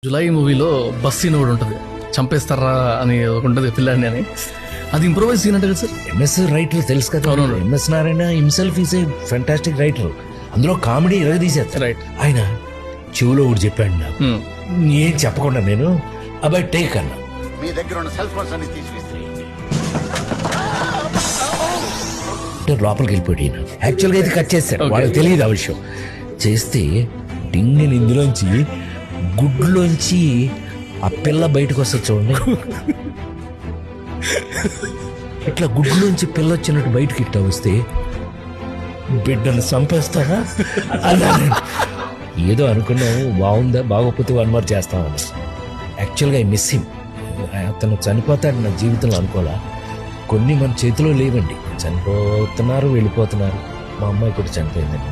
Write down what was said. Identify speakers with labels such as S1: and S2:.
S1: July మూవీలో bus scene ఒకటి ఉంటుంది, చంపేస్తారా అని ఒకటి ఉంటుంది పిల్లాడిని అని. అది ఇంప్రూవైజ్ సీన్ అంటే కదా సార్?
S2: ఎంఎస్ రైటర్ తెలుసు కదా. MS Narayana himself is a fantastic writer. అందులో కామెడీ ఎరగదీసేస్తారు.
S1: రైట్.
S2: ఆయన చెవులో ఒకటి చెప్పాడు నాకు, ఏం చెప్పకుండా నేను అబ్బాయి టేక్ అన్నా.
S3: మీ దగ్గర ఉన్న సెల్ ఫోన్స్ అన్ని తీసివేసి
S2: లోపలికి వెళ్ళిపోయాడు. యాక్చువల్గా అయితే కట్ చేస్తాడు, వాళ్ళకి తెలియదు ఆ విషయం. చేస్తే డింగిని ఇందులోంచి గుడ్లోంచి ఆ పిల్ల బయటకు వస్తుంది చూడండి. ఇట్లా గుడ్లోంచి పిల్ల వచ్చినట్టు బయటకి ఇట్లా వస్తే బిడ్డను చంపేస్తారా అన్నాను. ఏదో అనుకున్నాము, బాగుందా బాగోకపోతే 1 more చేస్తామని. యాక్చువల్గా ఐ మిస్ హిమ్. అతను చనిపోతాడు నా జీవితంలో అనుకోలే. కొన్ని మన చేతిలో లేవండి, చనిపోతున్నారు వెళ్ళిపోతున్నారు. మా అమ్మాయి కూడా చనిపోయిందండి.